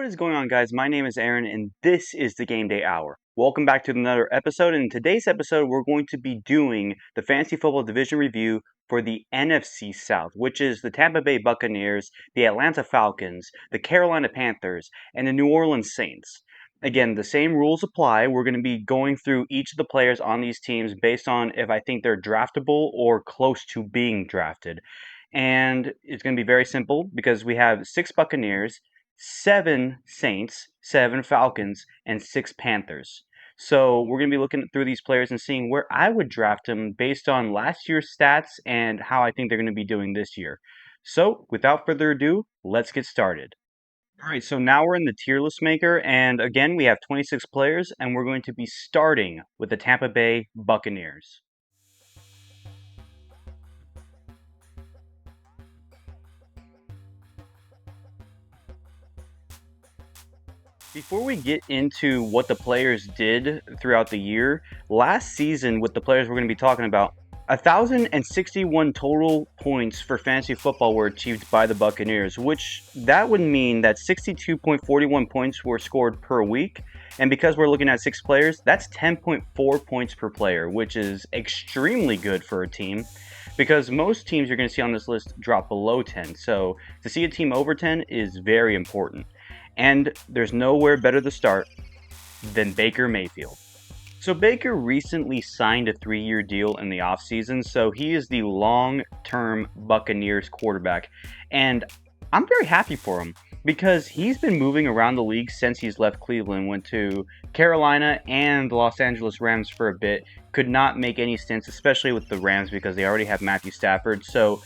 What is going on, guys? My name is Aaron, and this is the Game Day Hour. Welcome back to another episode. In today's episode, we're going to be doing the Fantasy Football Division review for the NFC South, which is the Tampa Bay Buccaneers, the Atlanta Falcons, the Carolina Panthers, and the New Orleans Saints. Again, the same rules apply. We're going to be going through each of the players on these teams based on if I think they're draftable or close to being drafted. And it's going to be very simple because we have 6 Buccaneers, 7 Saints, 7 Falcons, and 6 Panthers. So we're going to be looking through these players and seeing where I would draft them based on last year's stats and how I think they're going to be doing this year. So without further ado, let's get started. All right, so now we're in the tier list maker, and again, we have 26 players, and we're going to be starting with the Tampa Bay Buccaneers. Before we get into what the players did throughout the year, last season with the players we're going to be talking about, 1,061 total points for fantasy football were achieved by the Buccaneers, which that would mean that 62.41 points were scored per week. And because we're looking at 6 players, that's 10.4 points per player, which is extremely good for a team because most teams you're going to see on this list drop below 10. So to see a team over 10 is very important. And there's nowhere better to start than Baker Mayfield. So Baker recently signed a 3-year deal in the offseason, so he is the long-term Buccaneers quarterback. And I'm very happy for him because he's been moving around the league since he's left Cleveland, went to Carolina and the Los Angeles Rams for a bit. Could not make any sense, especially with the Rams because they already have Matthew Stafford. So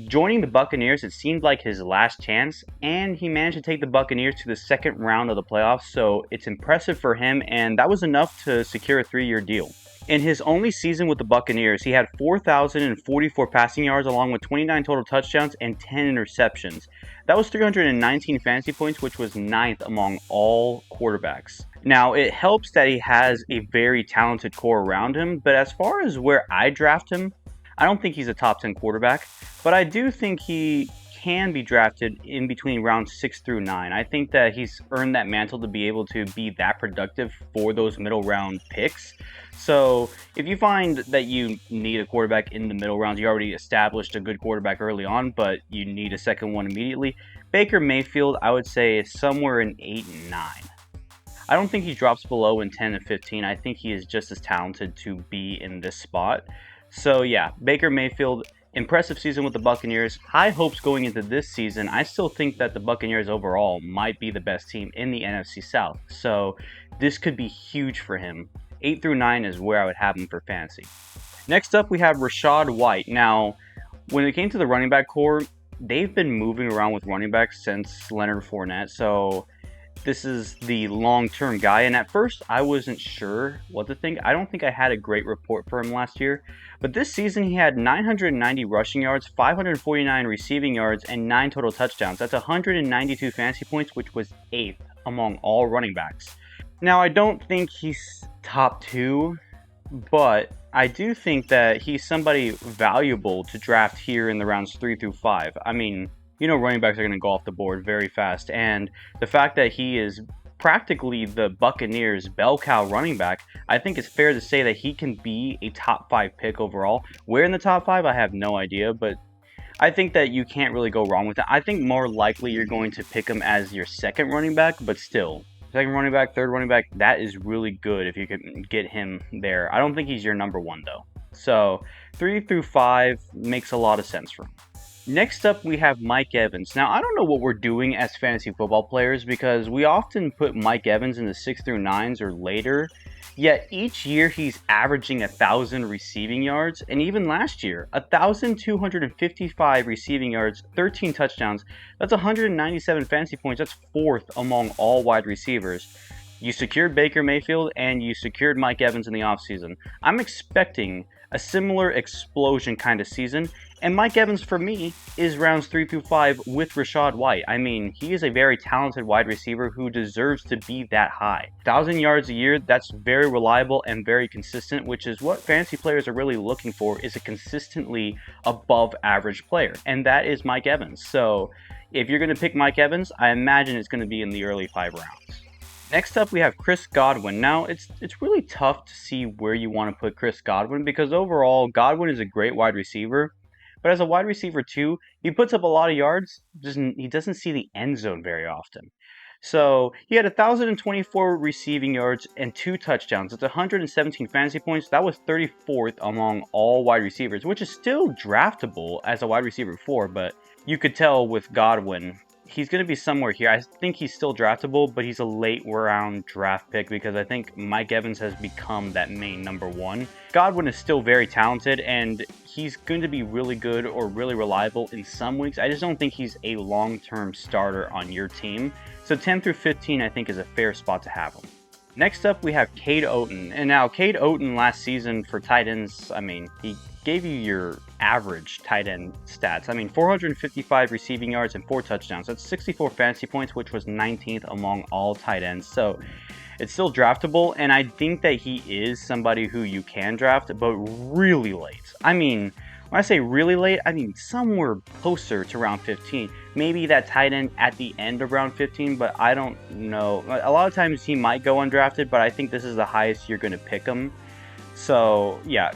joining the Buccaneers, it seemed like his last chance, and he managed to take the Buccaneers to the second round of the playoffs, so it's impressive for him, and that was enough to secure a 3-year deal. In his only season with the Buccaneers, he had 4,044 passing yards along with 29 total touchdowns and 10 interceptions. That was 319 fantasy points, which was 9th among all quarterbacks. Now, it helps that he has a very talented core around him, but as far as where I draft him, I don't think he's a top 10 quarterback, but I do think he can be drafted in between rounds 6 through 9. I think that he's earned that mantle to be able to be that productive for those middle round picks. So if you find that you need a quarterback in the middle rounds, you already established a good quarterback early on, but you need a second one immediately, Baker Mayfield, I would say, is somewhere in 8 and 9. I don't think he drops below in 10 and 15. I think he is just as talented to be in this spot. So yeah, Baker Mayfield, impressive season with the Buccaneers. High hopes going into this season. I still think that the Buccaneers overall might be the best team in the NFC South. So this could be huge for him. 8 through 9 is where I would have him for fantasy. Next up, we have Rachaad White. Now, when it came to the running back core, they've been moving around with running backs since Leonard Fournette. So this is the long-term guy, and at first I wasn't sure what to think. I don't think I had a great report for him last year, but this season he had 990 rushing yards, 549 receiving yards, and 9 total touchdowns. That's 192 fantasy points, which was 8th among all running backs. Now, I don't think he's top 2, but I do think that he's somebody valuable to draft here in the rounds 3 through 5. I mean, you know, running backs are going to go off the board very fast, and the fact that he is practically the Buccaneers' bell cow running back, I think it's fair to say that he can be a top 5 pick overall. Where in the top 5, I have no idea, but I think that you can't really go wrong with it. I think more likely you're going to pick him as your second running back, but still, second running back, third running back, that is really good if you can get him there. I don't think he's your number 1 though. So 3 through 5 makes a lot of sense for him. Next up, we have Mike Evans. Now, I don't know what we're doing as fantasy football players because we often put Mike Evans in the 6 through 9s or later, yet each year he's averaging 1,000 receiving yards, and even last year, 1,255 receiving yards, 13 touchdowns. That's 197 fantasy points. That's 4th among all wide receivers. You secured Baker Mayfield and you secured Mike Evans in the offseason. I'm expecting a similar explosion kind of season, and Mike Evans for me is rounds 3 through 5 with Rachaad White. I mean, he is a very talented wide receiver who deserves to be that high. 1,000 yards a year, that's very reliable and very consistent, which is what fantasy players are really looking for, is a consistently above average player, and that is Mike Evans. So If you're going to pick Mike Evans, I imagine it's going to be in the early 5 rounds. Next up, we have Chris Godwin. Now, it's really tough to see where you want to put Chris Godwin because overall, Godwin is a great wide receiver. But as a wide receiver too, he puts up a lot of yards. He doesn't see the end zone very often. So he had 1,024 receiving yards and 2 touchdowns. That's 117 fantasy points. That was 34th among all wide receivers, which is still draftable as a wide receiver 4. But you could tell with Godwin, he's going to be somewhere here. I think he's still draftable, but he's a late round draft pick because I think Mike Evans has become that main number 1. Godwin is still very talented, and he's going to be really good or really reliable in some weeks. I just don't think he's a long-term starter on your team. So 10 through 15, I think, is a fair spot to have him. Next up, we have Cade Otton. And now, Cade Otton last season for tight ends, I mean, he gave you your average tight end stats. I mean, 455 receiving yards and 4 touchdowns. That's 64 fantasy points, which was 19th among all tight ends. So it's still draftable, and I think that he is somebody who you can draft, but really late. I mean, when I say really late, I mean somewhere closer to round 15. Maybe that tight end at the end of round 15, but I don't know. A lot of times he might go undrafted, but I think this is the highest you're going to pick him. So, yeah,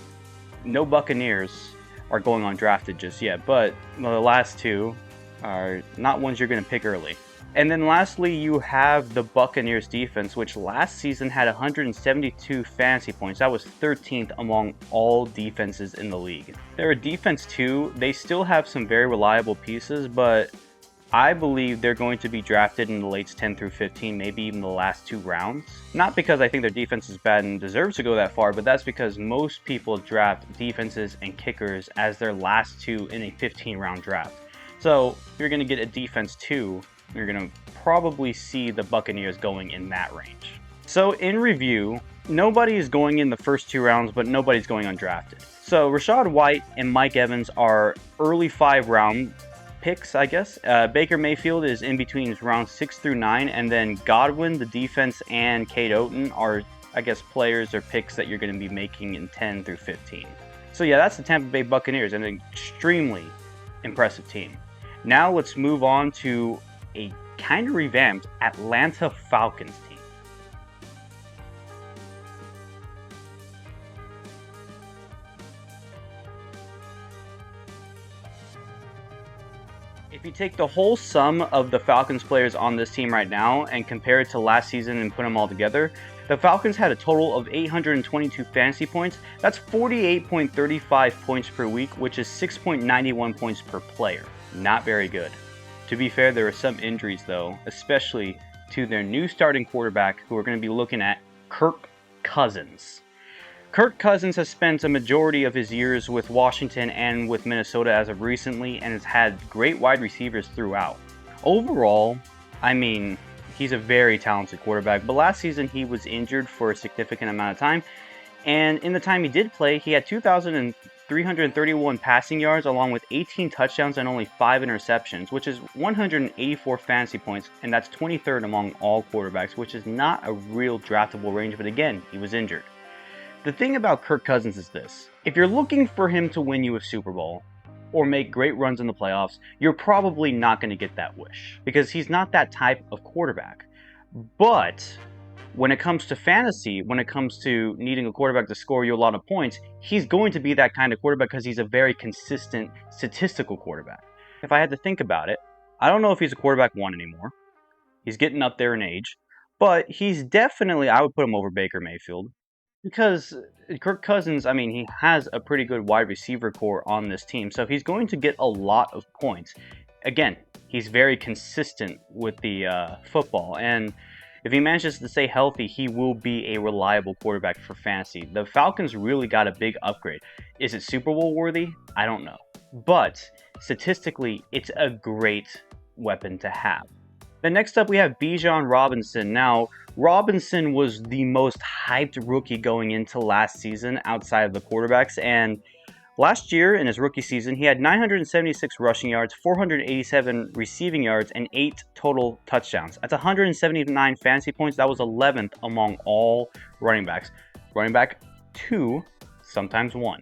no Buccaneers are going undrafted just yet, but the last 2 are not ones you're going to pick early. And then lastly, you have the Buccaneers defense, which last season had 172 fantasy points. That was 13th among all defenses in the league. They're a defense too. They still have some very reliable pieces, but I believe they're going to be drafted in the late 10 through 15, maybe even the last 2 rounds. Not because I think their defense is bad and deserves to go that far, but that's because most people draft defenses and kickers as their last 2 in a 15-round draft. So if you're going to get a defense too, you're going to probably see the Buccaneers going in that range. So in review, nobody is going in the first 2 rounds, but nobody's going undrafted. So Rachaad White and Mike Evans are early 5-round picks, I guess. Baker Mayfield is in between rounds 6 through 9, and then Godwin, the defense, and Cade Otton are, I guess, players or picks that you're going to be making in 10 through 15. So yeah, that's the Tampa Bay Buccaneers, an extremely impressive team. Now let's move on to a kind of revamped Atlanta Falcons team. If you take the whole sum of the Falcons players on this team right now and compare it to last season and put them all together, the Falcons had a total of 822 fantasy points. That's 48.35 points per week, which is 6.91 points per player. Not very good. To be fair, there are some injuries though, especially to their new starting quarterback who we're going to be looking at, Kirk Cousins. Kirk Cousins has spent a majority of his years with Washington and with Minnesota as of recently, and has had great wide receivers throughout. Overall, I mean, he's a very talented quarterback, but last season he was injured for a significant amount of time, and in the time he did play, he had 2,331 passing yards along with 18 touchdowns and only 5 interceptions, which is 184 fantasy points, and that's 23rd among all quarterbacks, which is not a real draftable range, but again, he was injured. The thing about Kirk Cousins is this: if you're looking for him to win you a Super Bowl or make great runs in the playoffs, you're probably not going to get that wish because he's not that type of quarterback. But when it comes to fantasy, when it comes to needing a quarterback to score you a lot of points, he's going to be that kind of quarterback because he's a very consistent statistical quarterback. If I had to think about it, I don't know if he's a quarterback 1 anymore. He's getting up there in age, but he's definitely, I would put him over Baker Mayfield. Because Kirk Cousins, I mean, he has a pretty good wide receiver core on this team, so he's going to get a lot of points. Again, he's very consistent with the football, and if he manages to stay healthy, he will be a reliable quarterback for fantasy. The Falcons really got a big upgrade. Is it Super Bowl worthy? I don't know. But statistically, it's a great weapon to have. Then next up, we have Bijan Robinson. Now, Robinson was the most hyped rookie going into last season outside of the quarterbacks, and last year in his rookie season, he had 976 rushing yards, 487 receiving yards, and 8 total touchdowns. That's 179 fantasy points. That was 11th among all running backs. Running back 2, sometimes 1.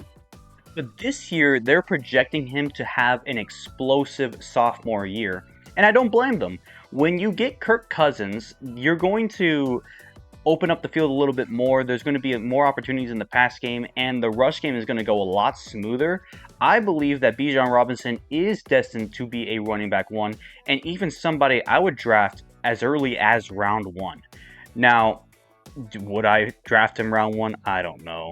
But this year, they're projecting him to have an explosive sophomore year. And I don't blame them. When you get Kirk Cousins, you're going to open up the field a little bit more. There's going to be more opportunities in the pass game, and the rush game is going to go a lot smoother. I believe that Bijan Robinson is destined to be a running back one, and even somebody I would draft as early as round 1. Now, would I draft him round 1? I don't know.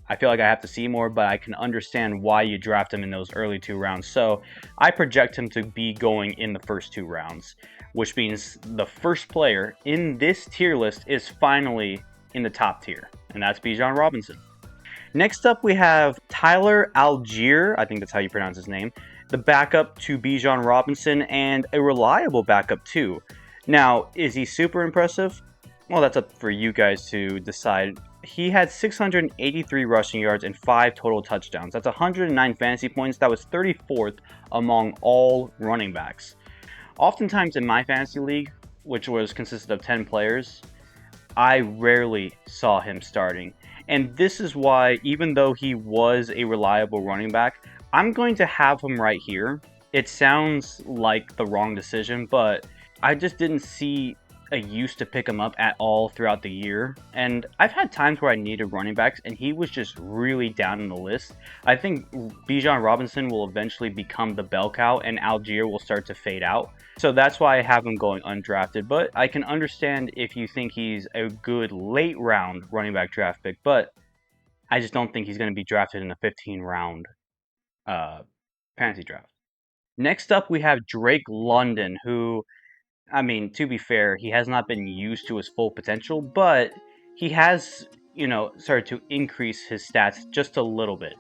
I feel like I have to see more, but I can understand why you draft him in those early 2 rounds. So I project him to be going in the first 2 rounds, which means the first player in this tier list is finally in the top tier, and that's Bijan Robinson. Next up, we have Tyler Algier, I think that's how you pronounce his name, the backup to Bijan Robinson, and a reliable backup too. Now, is he super impressive? Well, that's up for you guys to decide. He had 683 rushing yards and 5 total touchdowns. That's 109 fantasy points. That was 34th among all running backs. Oftentimes in my fantasy league, which consisted of 10 players, I rarely saw him starting. And this is why, even though he was a reliable running back, I'm going to have him right here. It sounds like the wrong decision, but I just didn't see a use to pick him up at all throughout the year. And I've had times where I needed running backs and he was just really down in the list. I think Bijan Robinson will eventually become the bell cow and Algier will start to fade out. So that's why I have him going undrafted. But I can understand if you think he's a good late round running back draft pick, but I just don't think he's going to be drafted in a 15 round fantasy draft. Next up, we have Drake London, who, I mean, to be fair, he has not been used to his full potential, but he has, started to increase his stats just a little bit.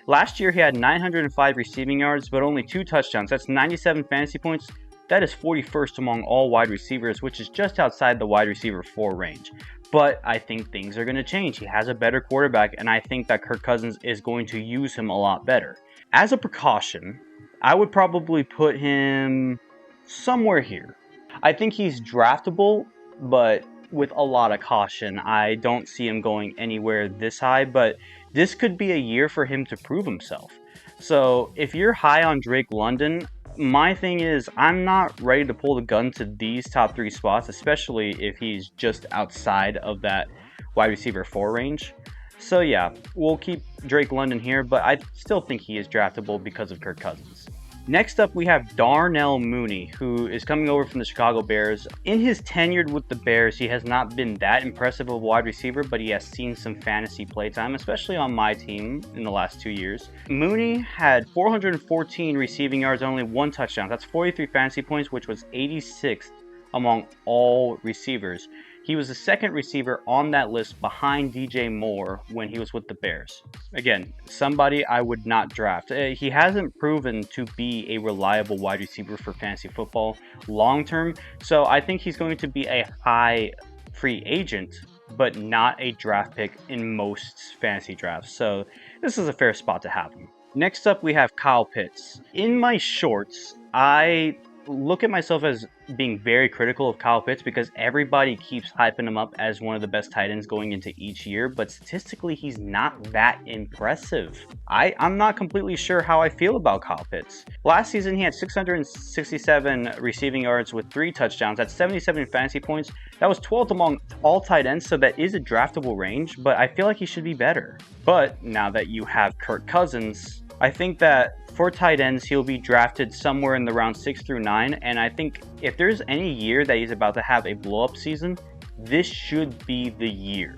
Last year, he had 905 receiving yards, but only 2 touchdowns. That's 97 fantasy points. That is 41st among all wide receivers, which is just outside the wide receiver 4 range. But I think things are going to change. He has a better quarterback, and I think that Kirk Cousins is going to use him a lot better. As a precaution, I would probably put him somewhere here. I think he's draftable, but with a lot of caution. I don't see him going anywhere this high, but this could be a year for him to prove himself. So if you're high on Drake London, my thing is I'm not ready to pull the gun to these top 3 spots, especially if he's just outside of that wide receiver 4 range. So yeah, we'll keep Drake London here, but I still think he is draftable because of Kirk Cousins. Next up, we have Darnell Mooney, who is coming over from the Chicago Bears. In his tenure with the Bears, he has not been that impressive of a wide receiver, but he has seen some fantasy playtime, especially on my team in the last 2 years. Mooney had 414 receiving yards and only 1 touchdown. That's 43 fantasy points, which was 86th among all receivers. He was the 2nd receiver on that list behind DJ Moore when he was with the Bears. Again, somebody I would not draft. He hasn't proven to be a reliable wide receiver for fantasy football long term, so I think he's going to be a high free agent, but not a draft pick in most fantasy drafts. So this is a fair spot to have him. Next up, we have Kyle Pitts. In my shorts, I look at myself as being very critical of Kyle Pitts because everybody keeps hyping him up as one of the best tight ends going into each year, but statistically he's not that impressive. I'm not completely sure how I feel about Kyle Pitts. Last season he had 667 receiving yards with 3 touchdowns. That's 77 fantasy points. That was 12th among all tight ends, so that is a draftable range, but I feel like he should be better. But now that you have Kirk Cousins, I think that for tight ends, he'll be drafted somewhere in the round 6 through 9. And I think if there's any year that he's about to have a blow-up season, this should be the year.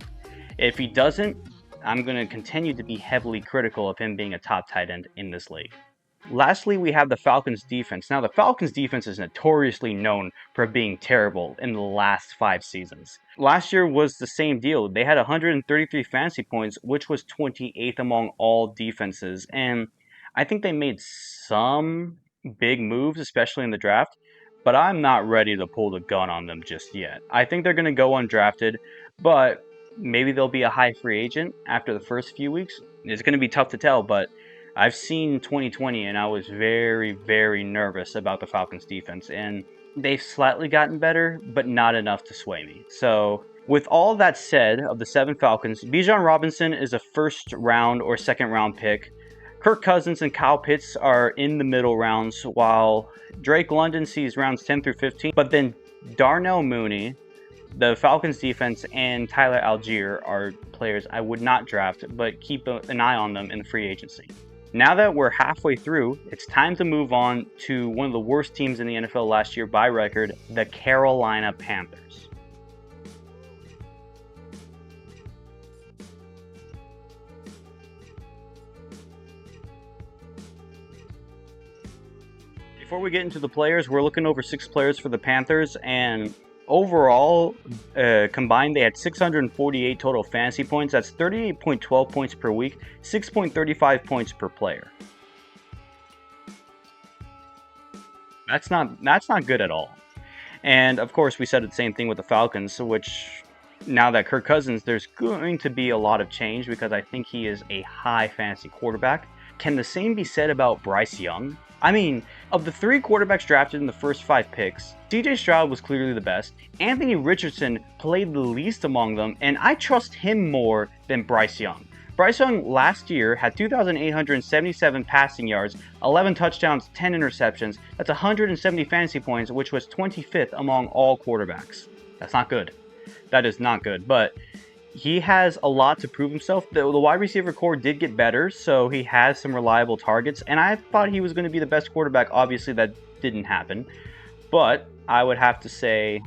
If he doesn't, I'm going to continue to be heavily critical of him being a top tight end in this league. Lastly, we have the Falcons defense. Now, the Falcons defense is notoriously known for being terrible in the last 5 seasons. Last year was the same deal. They had 133 fantasy points, which was 28th among all defenses. And I think they made some big moves, especially in the draft, but I'm not ready to pull the gun on them just yet. I think they're going to go undrafted, but maybe they'll be a high free agent after the first few weeks. It's going to be tough to tell, but I've seen 2020 and I was very, very nervous about the Falcons defense, and they've slightly gotten better, but not enough to sway me. So with all that said, of the 7 Falcons, Bijan Robinson is a 1st round or 2nd round pick. Kirk Cousins and Kyle Pitts are in the middle rounds, while Drake London sees rounds 10 through 15. But then Darnell Mooney, the Falcons defense, and Tyler Algier are players I would not draft, but keep an eye on them in the free agency. Now that we're halfway through, it's time to move on to one of the worst teams in the NFL last year by record, the Carolina Panthers. Before we get into the players, we're looking over 6 players for the Panthers, and overall, combined, they had 648 total fantasy points. That's 38.12 points per week, 6.35 points per player. That's not good at all. And of course, we said the same thing with the Falcons, which now that Kirk Cousins, there's going to be a lot of change because I think he is a high fantasy quarterback. Can the same be said about Bryce Young? I mean, of the 3 quarterbacks drafted in the first 5 picks, CJ Stroud was clearly the best. Anthony Richardson played the least among them, and I trust him more than Bryce Young. Bryce Young last year had 2,877 passing yards, 11 touchdowns, 10 interceptions. That's 170 fantasy points, which was 25th among all quarterbacks. That's not good. That is not good, but he has a lot to prove himself. The wide receiver core did get better, so he has some reliable targets, and I thought he was going to be the best quarterback. Obviously, that didn't happen, but I would have to say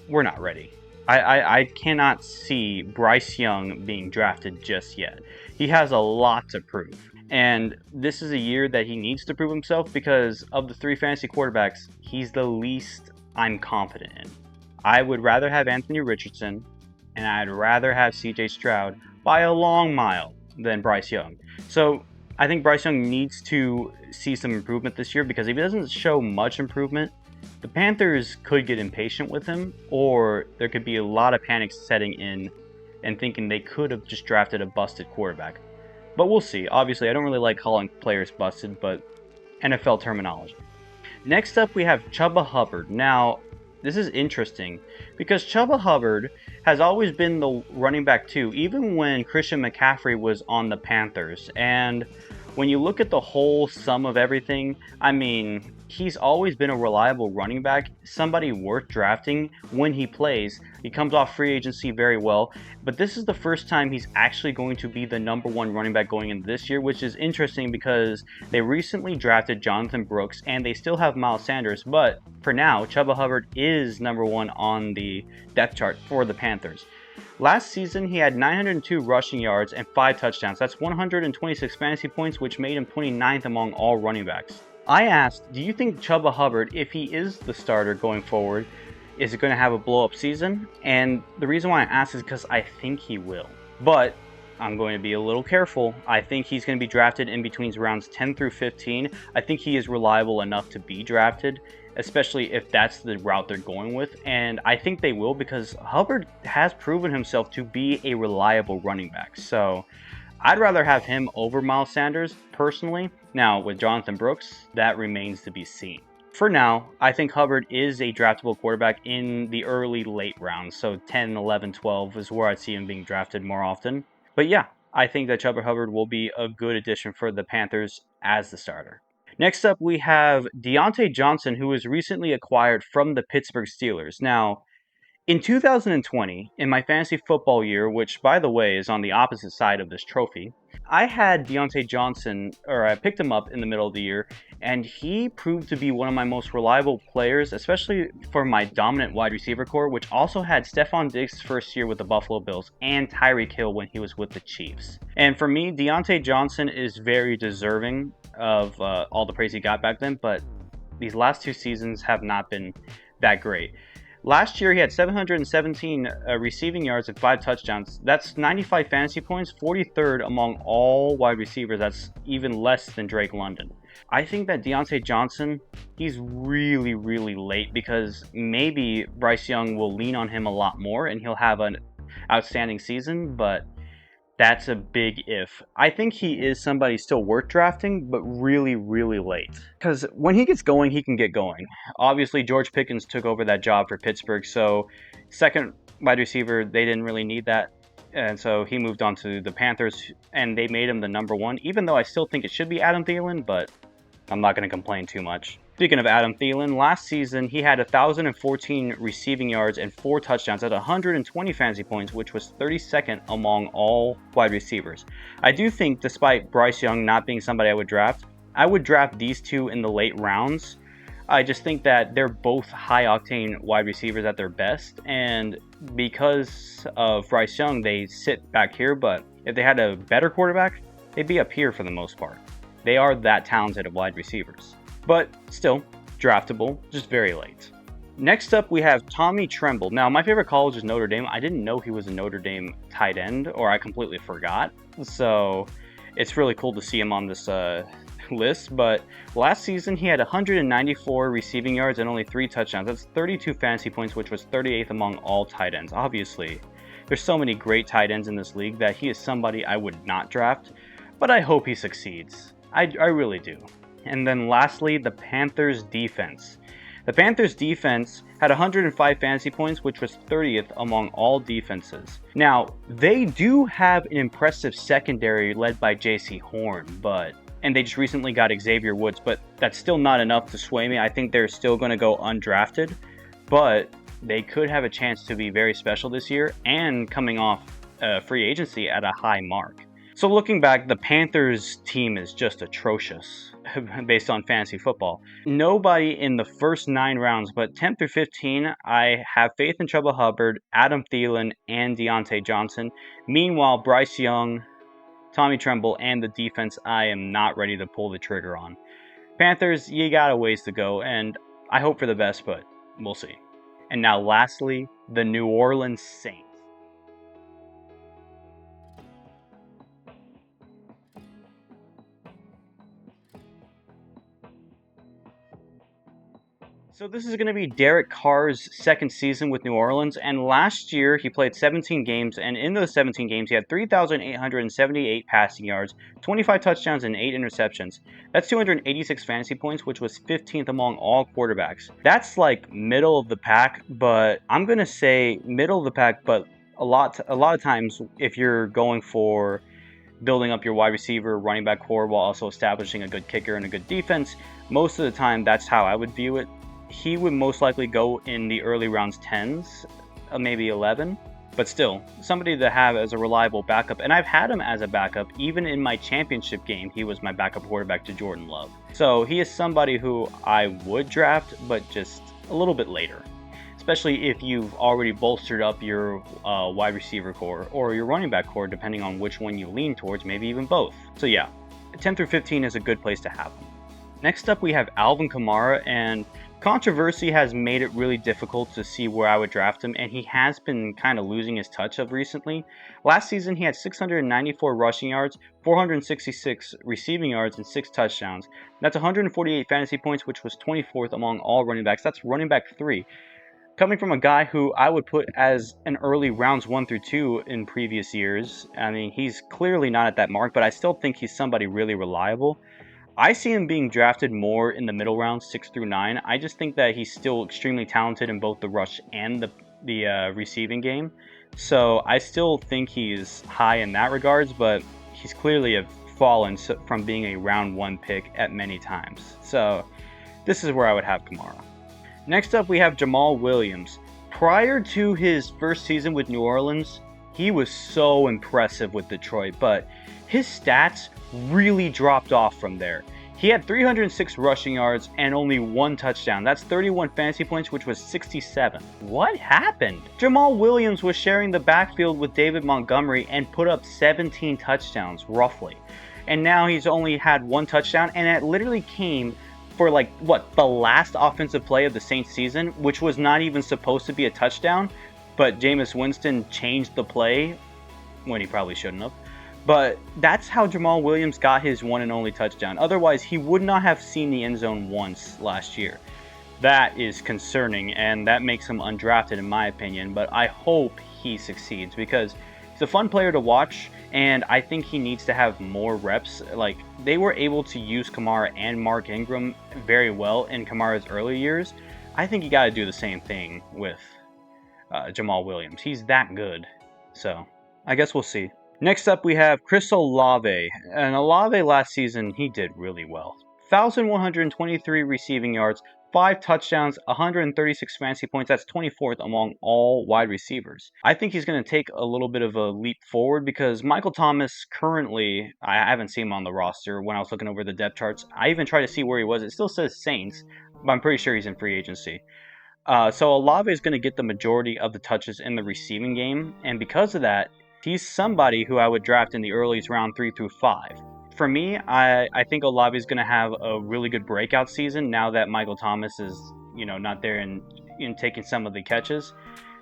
we're not ready. I cannot see Bryce Young being drafted just yet. He has a lot to prove, and this is a year that he needs to prove himself because of the 3 fantasy quarterbacks, he's the least I'm confident in. I would rather have Anthony Richardson, and I'd rather have CJ Stroud by a long mile than Bryce Young. So I think Bryce Young needs to see some improvement this year, because if he doesn't show much improvement, the Panthers could get impatient with him, or there could be a lot of panic setting in and thinking they could have just drafted a busted quarterback. But we'll see. Obviously, I don't really like calling players busted, but NFL terminology. Next up, we have Chuba Hubbard. Now, this is interesting because Chuba Hubbard has always been the running back 2, even when Christian McCaffrey was on the Panthers. And when you look at the whole sum of everything, I mean, he's always been a reliable running back, somebody worth drafting when he plays. He comes off free agency very well, but this is the first time he's actually going to be the number 1 running back going into this year, which is interesting because they recently drafted Jonathan Brooks and they still have Miles Sanders, but for now, Chuba Hubbard is number 1 on the depth chart for the Panthers. Last season, he had 902 rushing yards and 5 touchdowns. That's 126 fantasy points, which made him 29th among all running backs. I asked, do you think Chuba Hubbard, if he is the starter going forward, is going to have a blow-up season? And the reason why I asked is because I think he will. But I'm going to be a little careful. I think he's going to be drafted in between rounds 10 through 15. I think he is reliable enough to be drafted, especially if that's the route they're going with. And I think they will, because Hubbard has proven himself to be a reliable running back. So I'd rather have him over Miles Sanders, personally. Now, with Jonathan Brooks, that remains to be seen. For now, I think Hubbard is a draftable quarterback in the early, late rounds. So 10, 11, 12 is where I'd see him being drafted more often. But yeah, I think that Chuba Hubbard will be a good addition for the Panthers as the starter. Next up, we have Deontay Johnson, who was recently acquired from the Pittsburgh Steelers. Now, in 2020, in my fantasy football year, which, by the way, is on the opposite side of this trophy, I had Deontay Johnson, or I picked him up in the middle of the year, and he proved to be one of my most reliable players, especially for my dominant wide receiver core, which also had Stephon Diggs' first year with the Buffalo Bills and Tyreek Hill when he was with the Chiefs. And for me, Deontay Johnson is very deserving of all the praise he got back then, but these last 2 seasons have not been that great. Last year, he had 717 receiving yards and 5 touchdowns. That's 95 fantasy points, 43rd among all wide receivers. That's even less than Drake London. I think that Deontay Johnson, he's really, really late, because maybe Bryce Young will lean on him a lot more and he'll have an outstanding season, but that's a big if. I think he is somebody still worth drafting, but really, really late. Because when he gets going, he can get going. Obviously, George Pickens took over that job for Pittsburgh, so second wide receiver, they didn't really need that. And so he moved on to the Panthers, and they made him the #1, even though I still think it should be Adam Thielen, but I'm not going to complain too much. Speaking of Adam Thielen, last season he had 1,014 receiving yards and 4 touchdowns at 120 fantasy points, which was 32nd among all wide receivers. I do think, despite Bryce Young not being somebody I would draft these two in the late rounds. I just think that they're both high-octane wide receivers at their best, and because of Bryce Young, they sit back here, but if they had a better quarterback, they'd be up here for the most part. They are that talented of wide receivers. But still, draftable, just very late. Next up, we have Tommy Tremble. Now, my favorite college is Notre Dame. I didn't know he was a Notre Dame tight end, or I completely forgot. So it's really cool to see him on this list. But last season, he had 194 receiving yards and only 3 touchdowns. That's 32 fantasy points, which was 38th among all tight ends. Obviously, there's so many great tight ends in this league that he is somebody I would not draft, but I hope he succeeds. I really do. And then lastly, the Panthers defense. The Panthers defense had 105 fantasy points, which was 30th among all defenses. Now, they do have an impressive secondary led by J.C. Horn, and they just recently got Xavier Woods, but that's still not enough to sway me. I think they're still going to go undrafted, but they could have a chance to be very special this year and coming off free agency at a high mark. So looking back, the Panthers team is just atrocious based on fantasy football. Nobody in the first 9 rounds, but 10 through 15, I have faith in Chuba Hubbard, Adam Thielen, and Deontay Johnson. Meanwhile, Bryce Young, Tommy Tremble, and the defense I am not ready to pull the trigger on. Panthers, you got a ways to go, and I hope for the best, but we'll see. And now lastly, the New Orleans Saints. So this is going to be Derek Carr's second season with New Orleans, and last year he played 17 games, and in those 17 games he had 3,878 passing yards, 25 touchdowns, and 8 interceptions. That's 286 fantasy points, which was 15th among all quarterbacks. That's like middle of the pack, but I'm going to say middle of the pack, but a lot of times if you're going for building up your wide receiver, running back core while also establishing a good kicker and a good defense, most of the time that's how I would view it. He would most likely go in the early rounds 10s, maybe 11, but still, somebody to have as a reliable backup. And I've had him as a backup. Even in my championship game, he was my backup quarterback to Jordan Love. So he is somebody who I would draft, but just a little bit later, especially if you've already bolstered up your wide receiver core or your running back core, depending on which one you lean towards, maybe even both. So yeah, 10 through 15 is a good place to have him. Next up, we have Alvin Kamara, and controversy has made it really difficult to see where I would draft him, and he has been kind of losing his touch of recently. Last season, he had 694 rushing yards, 466 receiving yards, and 6 touchdowns. That's 148 fantasy points, which was 24th among all running backs. That's running back 3. Coming from a guy who I would put as an early rounds 1 through 2 in previous years. I mean, he's clearly not at that mark, but I still think he's somebody really reliable. I see him being drafted more in the middle rounds, 6 through 9. I just think that he's still extremely talented in both the rush and the receiving game. So I still think he's high in that regards, but he's clearly fallen from being a round 1 pick at many times. So this is where I would have Kamara. Next up, we have Jamal Williams. Prior to his first season with New Orleans, he was so impressive with Detroit, but his stats really dropped off from there. He had 306 rushing yards and only 1 touchdown. That's 31 fantasy points, which was 67. What happened? Jamal Williams was sharing the backfield with David Montgomery and put up 17 touchdowns, roughly. And now he's only had 1 touchdown, and it literally came for the last offensive play of the Saints season, which was not even supposed to be a touchdown, but Jameis Winston changed the play when he probably shouldn't have. But that's how Jamal Williams got his one and only touchdown. Otherwise, he would not have seen the end zone once last year. That is concerning, and that makes him undrafted in my opinion, but I hope he succeeds because he's a fun player to watch, and I think he needs to have more reps. They were able to use Kamara and Mark Ingram very well in Kamara's early years. I think you got to do the same thing with Jamal Williams. He's that good, so I guess we'll see. Next up, we have Chris Olave. And Olave last season, he did really well. 1,123 receiving yards, 5 touchdowns, 136 fantasy points. That's 24th among all wide receivers. I think he's going to take a little bit of a leap forward because Michael Thomas currently, I haven't seen him on the roster when I was looking over the depth charts. I even tried to see where he was. It still says Saints, but I'm pretty sure he's in free agency. So Olave is going to get the majority of the touches in the receiving game, and because of that, he's somebody who I would draft in the earliest round 3 through 5. For me, I think Olave is going to have a really good breakout season now that Michael Thomas is, not there and taking some of the catches.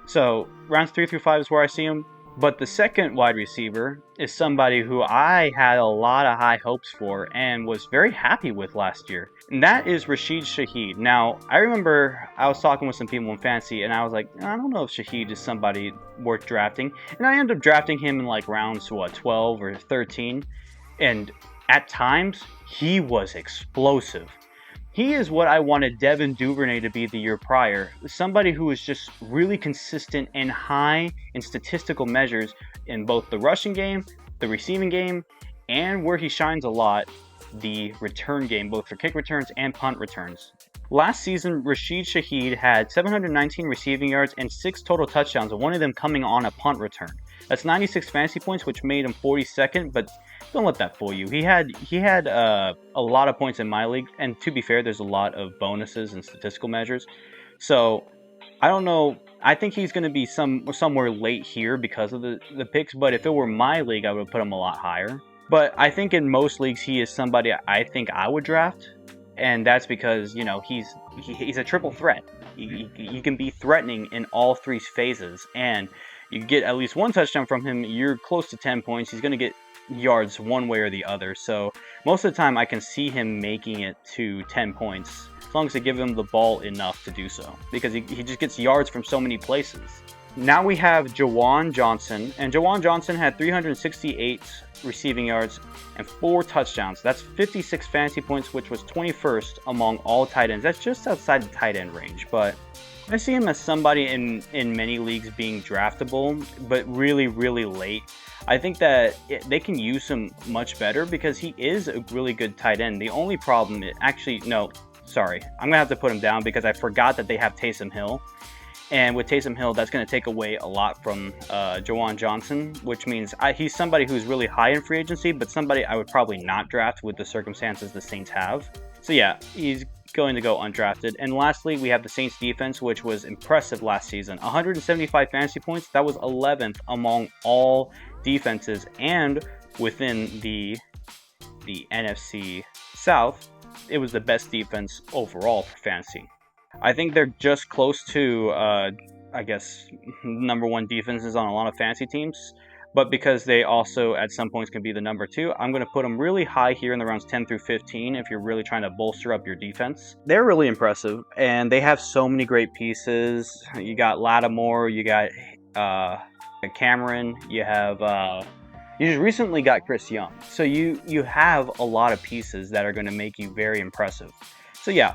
So rounds 3 through 5 is where I see him. But the second wide receiver is somebody who I had a lot of high hopes for and was very happy with last year. And that is Rashid Shaheed. Now, I remember I was talking with some people in fantasy and I was like, I don't know if Shaheed is somebody worth drafting. And I ended up drafting him in like rounds, 12 or 13. And at times, he was explosive. He is what I wanted Devin Duvernay to be the year prior. Somebody who is just really consistent and high in statistical measures in both the rushing game, the receiving game, and where he shines a lot, the return game, both for kick returns and punt returns. Last season, Rashid Shaheed had 719 receiving yards and 6 total touchdowns, one of them coming on a punt return. That's 96 fantasy points, which made him 42nd, but don't let that fool you. He had a lot of points in my league, and to be fair, there's a lot of bonuses and statistical measures. So I don't know. I think he's going to be somewhere late here because of the picks, but if it were my league, I would put him a lot higher. But I think in most leagues, he is somebody I think I would draft, and that's because he's a triple threat. You can be threatening in all 3 phases, and you get at least 1 touchdown from him, you're close to 10 points. He's going to get yards one way or the other. So most of the time I can see him making it to 10 points as long as they give him the ball enough to do so, because he just gets yards from so many places. Now we have Jawan Johnson, and Jawan Johnson had 368 receiving yards and 4 touchdowns. That's 56 fantasy points, which was 21st among all tight ends. That's just outside the tight end range, but I see him as somebody in many leagues being draftable, but really, really late. I think that they can use him much better because he is a really good tight end. The only problem is I'm going to have to put him down because I forgot that they have Taysom Hill. And with Taysom Hill, that's going to take away a lot from Jawan Johnson, which means he's somebody who's really high in free agency, but somebody I would probably not draft with the circumstances the Saints have. So yeah, he's going to go undrafted. And lastly, we have the Saints defense, which was impressive last season. 175 fantasy points. That was 11th among all defenses and within the NFC South. It was the best defense overall for fantasy. I think they're just close to, number 1 defenses on a lot of fantasy teams. But because they also at some points can be the number 2, I'm going to put them really high here in the rounds 10 through 15 if you're really trying to bolster up your defense. They're really impressive, and they have so many great pieces. You got Lattimore, you got Cameron, you have you just recently got Chris Young. So you have a lot of pieces that are going to make you very impressive. So yeah,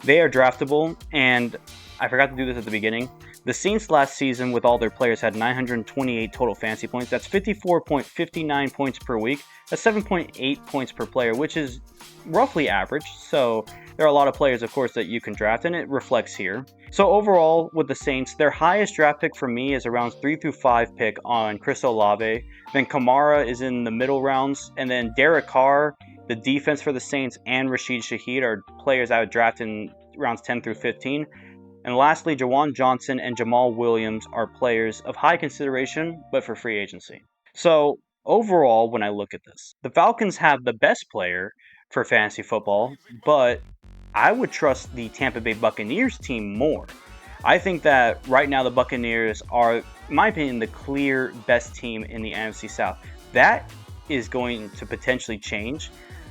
they are draftable, and I forgot to do this at the beginning. The Saints last season with all their players had 928 total fantasy points. That's 54.59 points per week. That's 7.8 points per player, which is roughly average. So there are a lot of players, of course, that you can draft, and it reflects here. So overall, with the Saints, their highest draft pick for me is a rounds 3 through 5 pick on Chris Olave. Then Kamara is in the middle rounds, and then Derek Carr, the defense for the Saints, and Rashid Shaheed are players I would draft in rounds 10 through 15. And lastly, Jawan Johnson and Jamal Williams are players of high consideration, but for free agency. So overall, when I look at this, the Falcons have the best player for fantasy football, but I would trust the Tampa Bay Buccaneers team more. I think that right now the Buccaneers are, in my opinion, the clear best team in the NFC South. That is going to potentially change,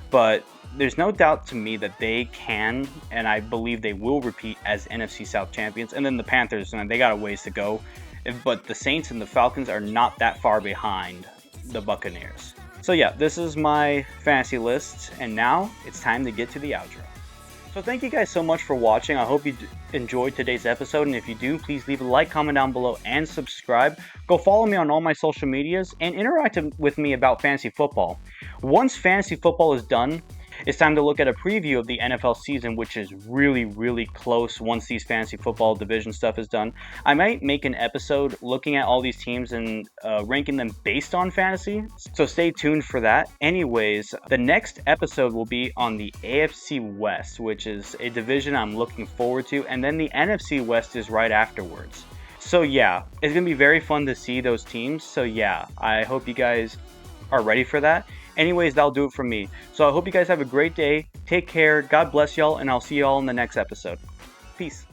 but there's no doubt to me that they can, and I believe they will repeat as NFC South champions. And then the Panthers, they got a ways to go. But the Saints and the Falcons are not that far behind the Buccaneers. So yeah, this is my fantasy list, and now it's time to get to the outro. So thank you guys so much for watching. I hope you enjoyed today's episode, and if you do, please leave a like, comment down below, and subscribe. Go follow me on all my social medias and interact with me about fantasy football. Once fantasy football is done, it's time to look at a preview of the NFL season, which is really, really close once these fantasy football division stuff is done. I might make an episode looking at all these teams and ranking them based on fantasy, so stay tuned for that. Anyways, the next episode will be on the AFC West, which is a division I'm looking forward to, and then the NFC West is right afterwards. So yeah, it's going to be very fun to see those teams. So yeah, I hope you guys are ready for that. Anyways, that'll do it from me. So I hope you guys have a great day. Take care. God bless y'all, and I'll see y'all in the next episode. Peace.